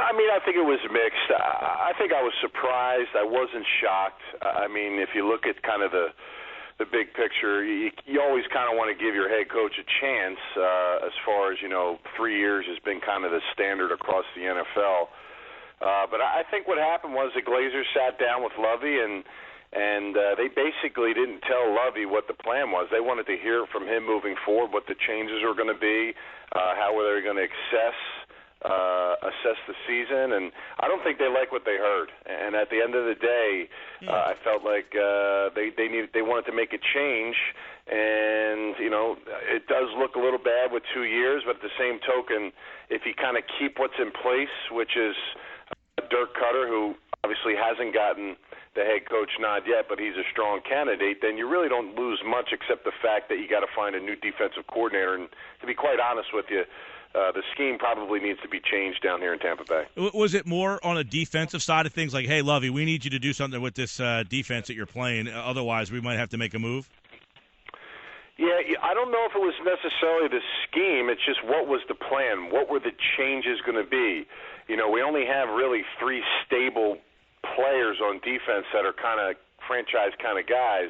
I mean, I think it was mixed. I think I was surprised. I wasn't shocked. I mean, if you look at kind of the big picture, you always kind of want to give your head coach a chance. As far as 3 years has been kind of the standard across the NFL. But I think what happened was the Glazers sat down with Lovie and they basically didn't tell Lovie what the plan was. They wanted to hear from him moving forward what the changes were going to be, how were they going to assess the season, and I don't think they like what they heard. And at the end of the day, I felt like they wanted to make a change, and it does look a little bad with 2 years, but at the same token, if you kind of keep what's in place, which is Dirk Cutter, who obviously hasn't gotten the head coach nod yet, but he's a strong candidate, then you really don't lose much except the fact that you got to find a new defensive coordinator. And to be quite honest with you, the scheme probably needs to be changed down here in Tampa Bay. Was it more on a defensive side of things, like, hey, Lovie, we need you to do something with this defense that you're playing, otherwise we might have to make a move? Yeah, I don't know if it was necessarily the scheme. It's just what was the plan? What were the changes going to be? We only have really 3 stable players on defense that are kind of franchise kind of guys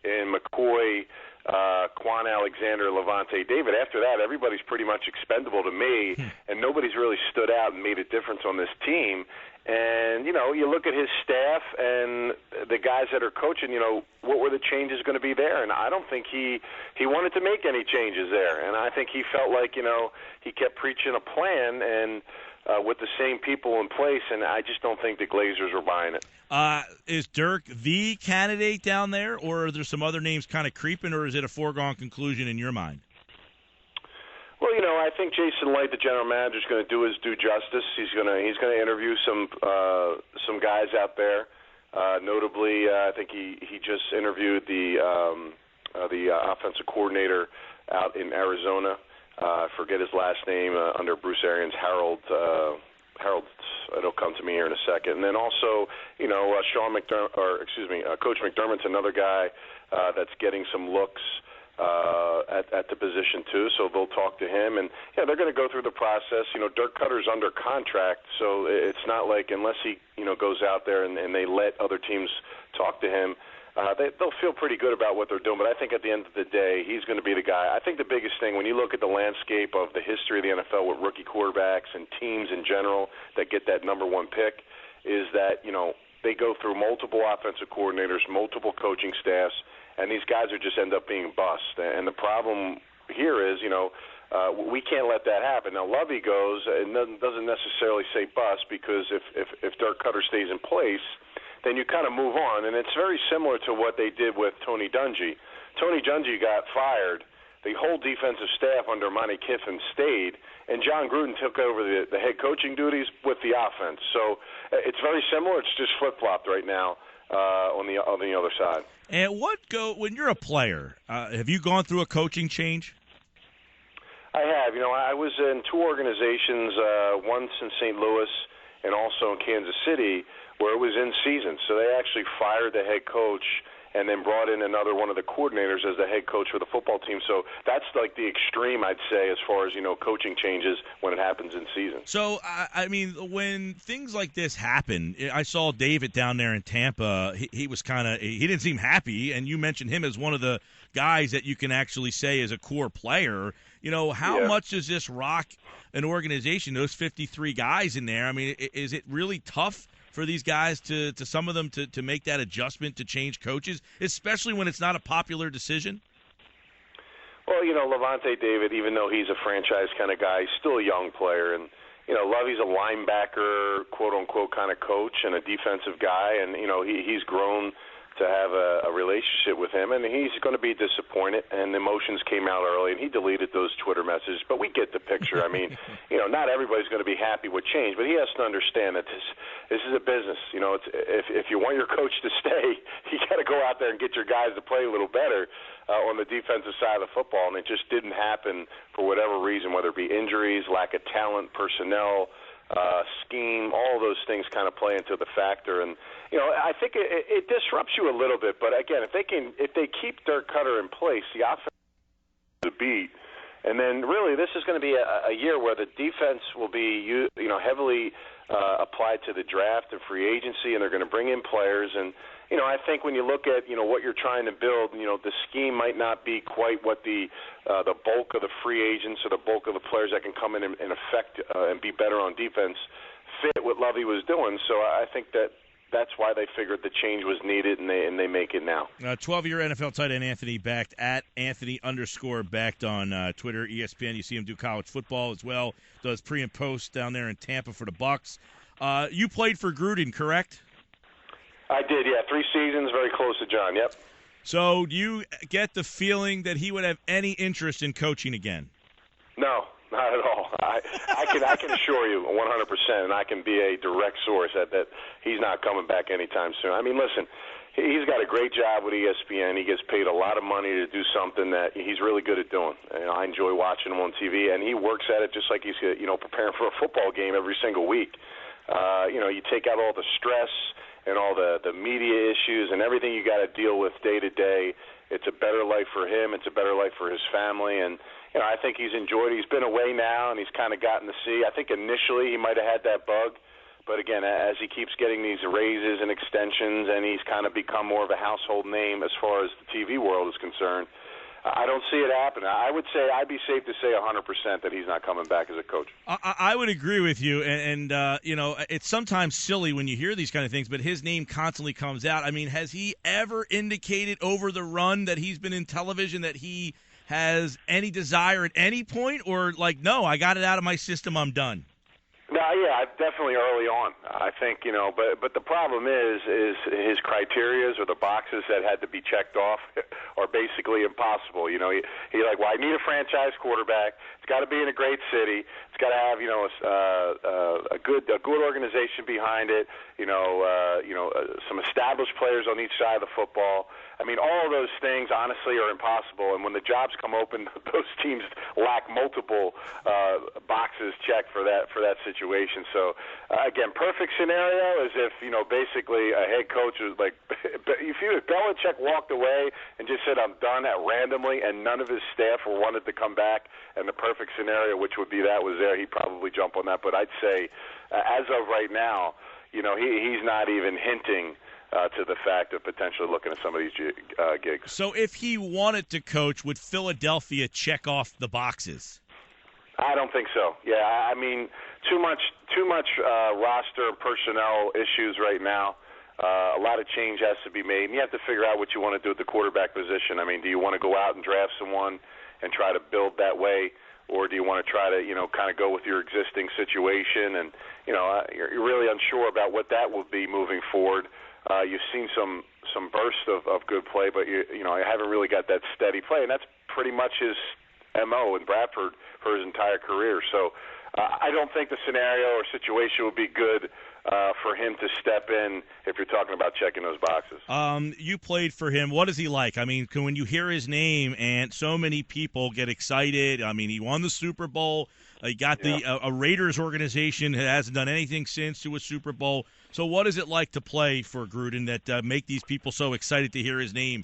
in McCoy, Quan Alexander, Levante David. After that, everybody's pretty much expendable to me, and nobody's really stood out and made a difference on this team. And, you look at his staff and the guys that are coaching, what were the changes going to be there? And I don't think he wanted to make any changes there. And I think he felt like, he kept preaching a plan and with the same people in place, and I just don't think the Glazers were buying it. Is Dirk the candidate down there, or are there some other names kind of creeping, or is it a foregone conclusion in your mind? Well, I think Jason Light, the general manager, is going to do his due justice. He's going to interview some guys out there. Notably, I think he just interviewed the offensive coordinator out in Arizona. I forget his last name, under Bruce Arians, Harold, it'll come to me here in a second. And then also, Coach McDermott's another guy that's getting some looks at the position too, so they'll talk to him. And, they're going to go through the process. Dirk Cutter's under contract, so it's not like unless he, goes out there and they let other teams talk to him, they'll feel pretty good about what they're doing. But I think at the end of the day, he's going to be the guy. I think the biggest thing, when you look at the landscape of the history of the NFL with rookie quarterbacks and teams in general that get that number 1 pick, is that, they go through multiple offensive coordinators, multiple coaching staffs, and these guys are just end up being bust. And the problem here is, we can't let that happen. Now, Lovie goes and doesn't necessarily say bust, because if Dirk Cutter stays in place, then you kind of move on. And it's very similar to what they did with Tony Dungy. Tony Dungy got fired. The whole defensive staff under Monty Kiffin stayed, and Jon Gruden took over the head coaching duties with the offense. So it's very similar. It's just flip-flopped right now on the other side. And when you're a player, have you gone through a coaching change? I have. I was in 2 organizations, once in St. Louis and also in Kansas City, where it was in season. So they actually fired the head coach and then brought in another one of the coordinators as the head coach for the football team. So that's like the extreme, I'd say, as far as, coaching changes when it happens in season. So, I mean, when things like this happen, I saw David down there in Tampa. He was he didn't seem happy, and you mentioned him as one of the guys that you can actually say is a core player. How much does this rock an organization, those 53 guys in there? I mean, is it really tough for these guys to some of them to make that adjustment to change coaches, especially when it's not a popular decision? Well, Levante David, even though he's a franchise kind of guy, he's still a young player. And, Lovie's a linebacker, quote-unquote, kind of coach and a defensive guy. And, he's grown to have a relationship with him, and he's going to be disappointed. And the emotions came out early, and he deleted those Twitter messages. But we get the picture. I mean, not everybody's going to be happy with change, but he has to understand that this is a business. If you want your coach to stay, you got to go out there and get your guys to play a little better on the defensive side of the football. And it just didn't happen for whatever reason, whether it be injuries, lack of talent, personnel, scheme, all those things kind of play into the factor. And I think it disrupts you a little bit. But again, if they keep Dirk Cutter in place, the offense to beat, And then really this is going to be a year where the defense will be heavily applied to the draft and free agency, and they're going to bring in players. And I think when you look at what you're trying to build, the scheme might not be quite what the bulk of the free agents or the bulk of the players that can come in and affect and be better on defense fit what Lovie was doing. So I think that's why they figured the change was needed, and they make it now. 12-year NFL tight end Anthony Becht, at Anthony_Becht on Twitter, ESPN. You see him do college football as well. Does pre and post down there in Tampa for the Bucs. You played for Gruden, correct? I did, yeah. 3 seasons, very close to John, yep. So do you get the feeling that he would have any interest in coaching again? No. Not at all. I can assure you 100%, and I can be a direct source that he's not coming back anytime soon. I mean, listen, he's got a great job with ESPN. He gets paid a lot of money to do something that he's really good at doing. I enjoy watching him on TV, and he works at it just like he's preparing for a football game every single week. You take out all the stress and all the media issues and everything you got to deal with day to day. It's a better life for him. It's a better life for his family, and I think he's enjoyed it. He's been away now, and he's kind of gotten to see. I think initially he might have had that bug, but again, as he keeps getting these raises and extensions, and he's kind of become more of a household name as far as the TV world is concerned, I don't see it happening. I would say I'd be safe to say 100% that he's not coming back as a coach. I would agree with you, and it's sometimes silly when you hear these kind of things, but his name constantly comes out. I mean, has he ever indicated over the run that he's been in television that he has any desire at any point, or like, no, I got it out of my system, I'm done? No, yeah, definitely early on. I think, but the problem is his criterias or the boxes that had to be checked off are basically impossible. He I need a franchise quarterback. It's got to be in a great city. It's got to have, a good organization behind it. Some established players on each side of the football. I mean, all of those things, honestly, are impossible. And when the jobs come open, those teams lack multiple boxes checked for that situation. So, again, perfect scenario is if, basically a head coach was like, if Belichick walked away and just said, I'm done randomly, and none of his staff wanted to come back, and the perfect scenario, which would be that was there, he'd probably jump on that. But I'd say, as of right now, he's not even hinting to the fact of potentially looking at some of these gigs. So if he wanted to coach, would Philadelphia check off the boxes? I don't think so. Yeah, I mean, too much roster personnel issues right now. A lot of change has to be made, and you have to figure out what you want to do at the quarterback position. I mean, do you want to go out and draft someone and try to build that way, or do you want to try to, kind of go with your existing situation? And, you're really unsure about what that will be moving forward. You've seen some bursts of good play, but I haven't really got that steady play, and that's pretty much his MO in Bradford for his entire career. So I don't think the scenario or situation would be good for him to step in if you're talking about checking those boxes. You played for him. What is he like? I mean, when you hear his name and so many people get excited, I mean, he won the Super Bowl. He got a Raiders organization that hasn't done anything since to a Super Bowl. So what is it like to play for Gruden that make these people so excited to hear his name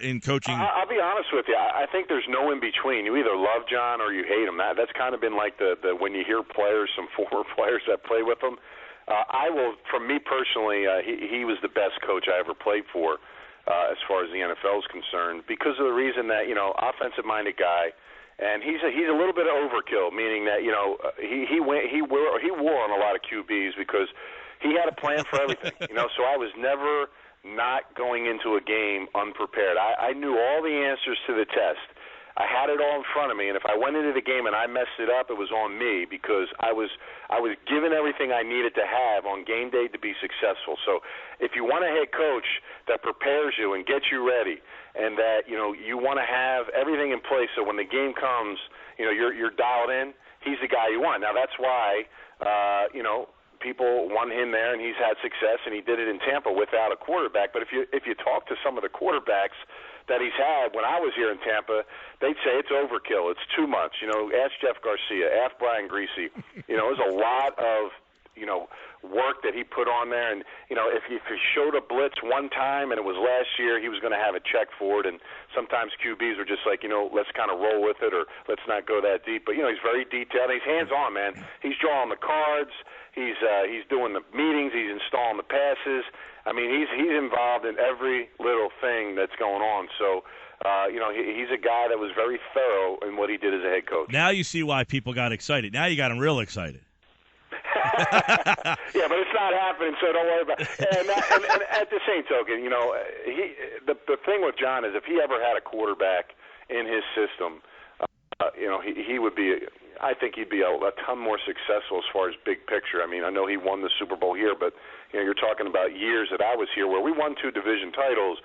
in coaching? I'll be honest with you. I think there's no in between. You either love John or you hate him. That's kind of been like the when you hear players, some former players that play with him. For me personally, he was the best coach I ever played for as far as the NFL is concerned, because of the reason that, offensive-minded guy, and he's a little bit of overkill, meaning that, he wore on a lot of QBs because he had a plan for everything. So I was never not going into a game unprepared. I knew all the answers to the test. I had it all in front of me, and if I went into the game and I messed it up, it was on me because I was given everything I needed to have on game day to be successful. So if you want a head coach that prepares you and gets you ready, and that you want to have everything in place so when the game comes, you're dialed in, he's the guy you want. Now that's why people want him there, and he's had success, and he did it in Tampa without a quarterback. But if you talk to some of the quarterbacks that he's had when I was here in Tampa, they'd say it's overkill, it's too much. Ask Jeff Garcia, ask Brian Greasy. There's a lot of work that he put on there. And, if he showed a blitz one time and it was last year, he was going to have it checked for it. And sometimes QBs are just like, let's kind of roll with it or let's not go that deep. But, he's very detailed. He's hands-on, man. He's drawing the cards. He's doing the meetings. He's installing the passes. I mean, he's involved in every little thing that's going on. So, he's a guy that was very thorough in what he did as a head coach. Now you see why people got excited. Now you got them real excited. Yeah, but it's not happening, so don't worry about it. And at the same token, the thing with Jon is if he ever had a quarterback in his system, he would be. I think he'd be a ton more successful as far as big picture. I mean, I know he won the Super Bowl here, but you're talking about years that I was here where we won 2 division titles,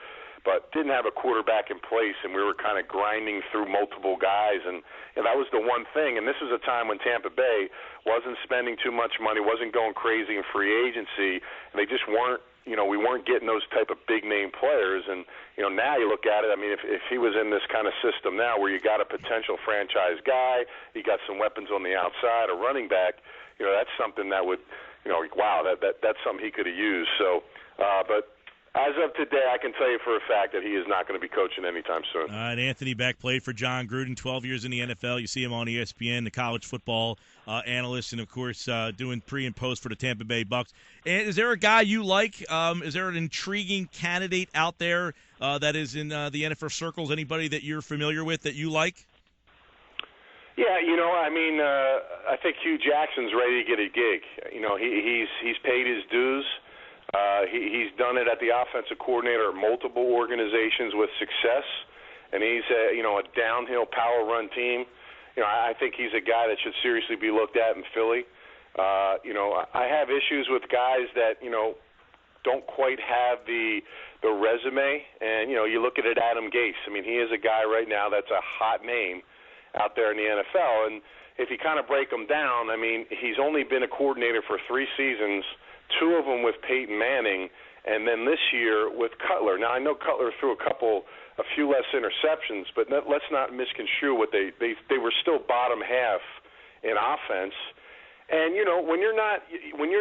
but didn't have a quarterback in place, and we were kind of grinding through multiple guys, and that was the one thing. And this was a time when Tampa Bay wasn't spending too much money, wasn't going crazy in free agency, and they just weren't. We weren't getting those type of big-name players. And, now you look at it, I mean, if he was in this kind of system now where you got a potential franchise guy, you got some weapons on the outside, a running back, that's something that would, wow, that's something he could have used. So, but as of today, I can tell you for a fact that he is not going to be coaching anytime soon. All right, Anthony Becht played for Jon Gruden, 12 years in the NFL. You see him on ESPN, the college football analyst, and, of course, doing pre and post for the Tampa Bay Bucs. And is there a guy you like? Is there an intriguing candidate out there that is in the NFL circles? Anybody that you're familiar with that you like? Yeah, I think Hugh Jackson's ready to get a gig. He's paid his dues. He's done it at the offensive coordinator at multiple organizations with success, and he's a downhill power run team. I think he's a guy that should seriously be looked at in Philly. I have issues with guys that don't quite have the resume, and you look at it, Adam Gase. I mean, he is a guy right now that's a hot name out there in the NFL, and if you kind of break him down, I mean, he's only been a coordinator for 3 seasons. 2 of them with Peyton Manning, and then this year with Cutler. Now, I know Cutler threw a few less interceptions, but let's not misconstrue what they were still bottom half in offense. And when you're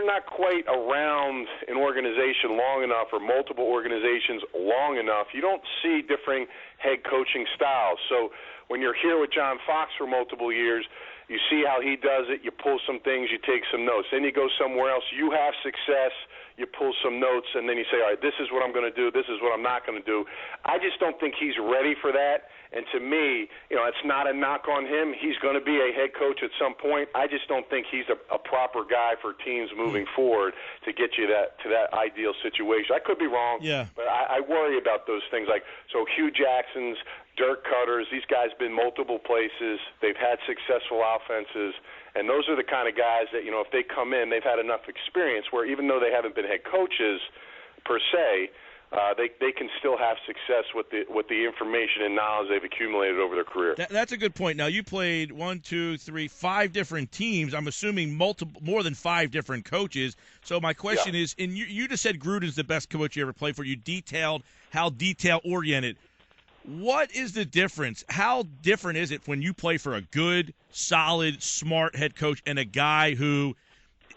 not quite around an organization long enough or multiple organizations long enough, you don't see different head coaching styles. So when you're here with John Fox for multiple years, you see how he does it, you pull some things, you take some notes. Then you go somewhere else, you have success, you pull some notes, and then you say, all right, this is what I'm going to do, this is what I'm not going to do. I just don't think he's ready for that. And to me, it's not a knock on him. He's going to be a head coach at some point. I just don't think he's a proper guy for teams moving forward to get you to that ideal situation. I could be wrong, but I worry about those things. So Hugh Jackson's, Dirk Cutter's, these guys been multiple places. They've had successful offenses, and those are the kind of guys that, if they come in, they've had enough experience where even though they haven't been head coaches per se, they can still have success with the information and knowledge they've accumulated over their career. That's a good point. Now, you played 5 different teams. I'm assuming more than 5 different coaches. So my question is, and you just said Gruden's the best coach you ever played for. You detailed how detail-oriented. What is the difference? How different is it when you play for a good, solid, smart head coach and a guy who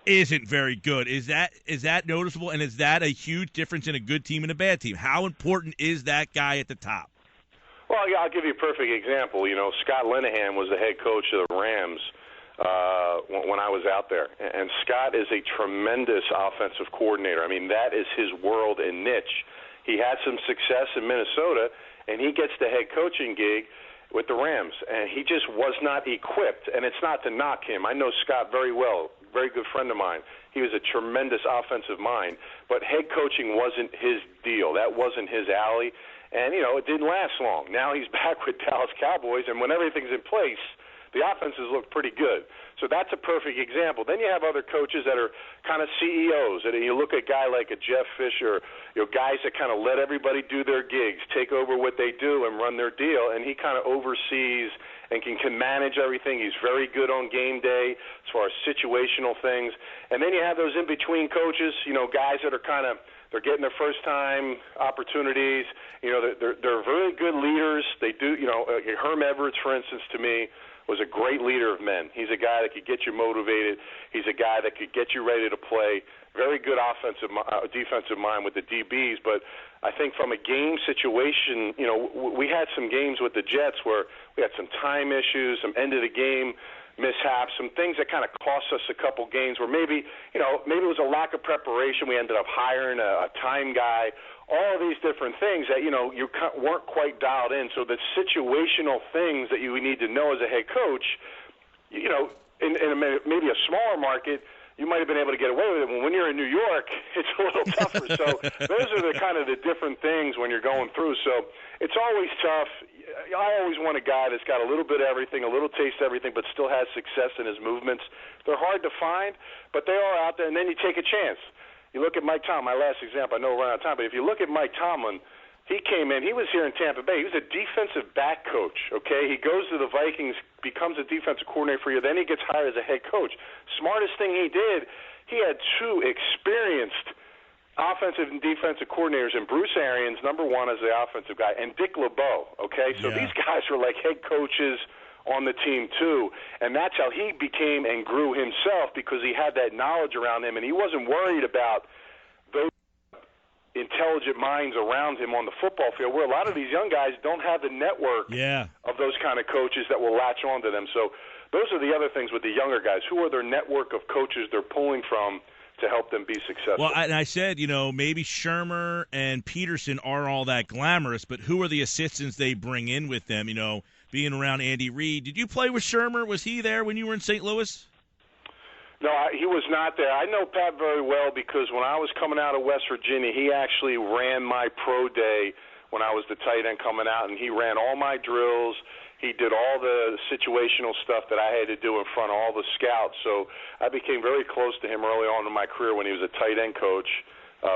isn't very good? Is that noticeable, and is that a huge difference in a good team and a bad team? How important is that guy at the top? Well, I'll give you a perfect example. Scott Linehan was the head coach of the Rams when I was out there, and Scott is a tremendous offensive coordinator. I mean, that is his world and niche. He had some success in Minnesota, and he gets the head coaching gig with the Rams, and he just was not equipped. And it's not to knock him. I know Scott very well, very good friend of mine. He was a tremendous offensive mind, but head coaching wasn't his deal. That wasn't his alley, and, it didn't last long. Now he's back with Dallas Cowboys, and when everything's in place, the offenses look pretty good. So that's a perfect example. Then you have other coaches that are kind of CEOs. And you look at a guy like a Jeff Fisher, guys that kind of let everybody do their gigs, take over what they do and run their deal, and he kind of oversees and can manage everything. He's very good on game day as far as situational things. And then you have those in-between coaches, guys that are they're getting their first-time opportunities. They're very good leaders. They do, Herm Edwards, for instance, to me, was a great leader of men. He's a guy that could get you motivated. He's a guy that could get you ready to play. Very good defensive mind with the DBs, but I think from a game situation, we had some games with the Jets where we had some time issues, some end of the game mishaps, some things that kind of cost us a couple games where maybe it was a lack of preparation. We ended up hiring a time guy. All of these different things that, you weren't quite dialed in. So the situational things that you need to know as a head coach, in maybe a smaller market, you might have been able to get away with it. When you're in New York, it's a little tougher. So those are the kind of the different things when you're going through. So it's always tough. I always want a guy that's got a little bit of everything, a little taste of everything, but still has success in his movements. They're hard to find, but they are out there, and then you take a chance. You look at Mike Tomlin, my last example, I know we're out of time, but if you look at Mike Tomlin, he came in, he was here in Tampa Bay. He was a defensive back coach, okay? He goes to the Vikings, becomes a defensive coordinator for a year, then he gets hired as a head coach. Smartest thing he did, he had two experienced offensive and defensive coordinators, and Bruce Arians, number one as the offensive guy, and Dick LeBeau, okay? So these guys were like head coaches on the team too, and that's how he became and grew himself, because he had that knowledge around him, and he wasn't worried about those intelligent minds around him on the football field, where a lot of these young guys don't have the network of those kind of coaches that will latch onto them. So those are the other things with the younger guys. Who are their network of coaches they're pulling from to help them be successful? Well, I said, maybe Shermer and Peterson aren't all that glamorous, but who are the assistants they bring in with them, being around Andy Reid? Did you play with Shermer? Was he there when you were in St. Louis? No, he was not there. I know Pat very well because when I was coming out of West Virginia, he actually ran my pro day when I was the tight end coming out, and he ran all my drills. He did all the situational stuff that I had to do in front of all the scouts. So I became very close to him early on in my career when he was a tight end coach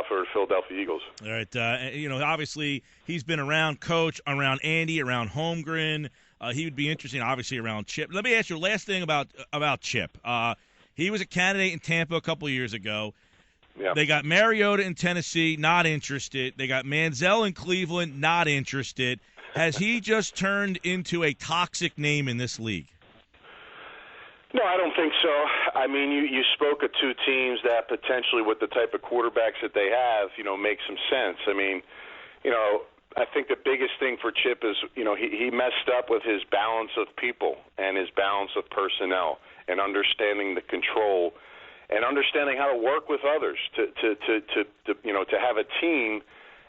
for the Philadelphia Eagles. All right. Obviously he's been around Coach, around Andy, around Holmgren. He would be interesting, obviously, around Chip. Let me ask you the last thing about Chip. He was a candidate in Tampa a couple of years ago. Yeah. They got Mariota in Tennessee, not interested. They got Manziel in Cleveland, not interested. Has he just turned into a toxic name in this league? No, I don't think so. I mean, you spoke of two teams that potentially, with the type of quarterbacks that they have, make some sense. I mean, I think the biggest thing for Chip is, he messed up with his balance of people and his balance of personnel and understanding the control and understanding how to work with others to have a team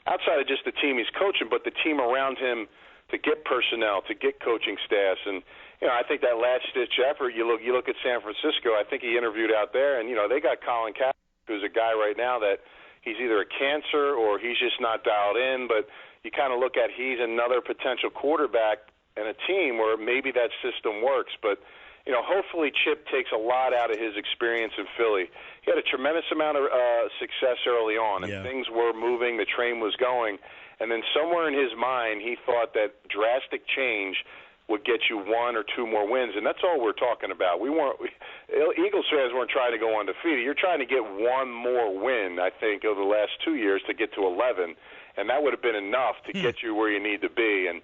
outside of just the team he's coaching, but the team around him to get personnel, to get coaching staffs. And, I think that last-ditch effort, you look at San Francisco, I think he interviewed out there, and, they got Colin Kaepernick, who's a guy right now that he's either a cancer or he's just not dialed in, but you kind of look at he's another potential quarterback in a team where maybe that system works. But, hopefully Chip takes a lot out of his experience in Philly. He had a tremendous amount of success early on, and things were moving, the train was going, and then somewhere in his mind he thought that drastic change would get you one or two more wins, and that's all we're talking about. Eagles fans weren't trying to go undefeated. You're trying to get one more win, I think, over the last 2 years to get to 11, and that would have been enough to get you where you need to be. And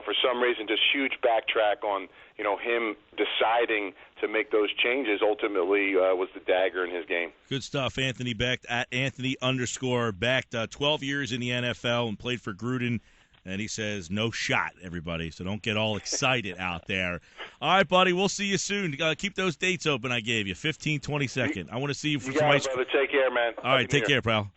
for some reason, just huge backtrack on him deciding to make those changes ultimately was the dagger in his game. Good stuff, Anthony Becht at Anthony_Becht. 12 years in the NFL and played for Gruden. And he says, no shot, everybody, so don't get all excited out there. All right, buddy, we'll see you soon. Keep those dates open I gave you, 15, 22nd. I want to see you for some ice cream. Brother. Take care, man. All right, take care, pal.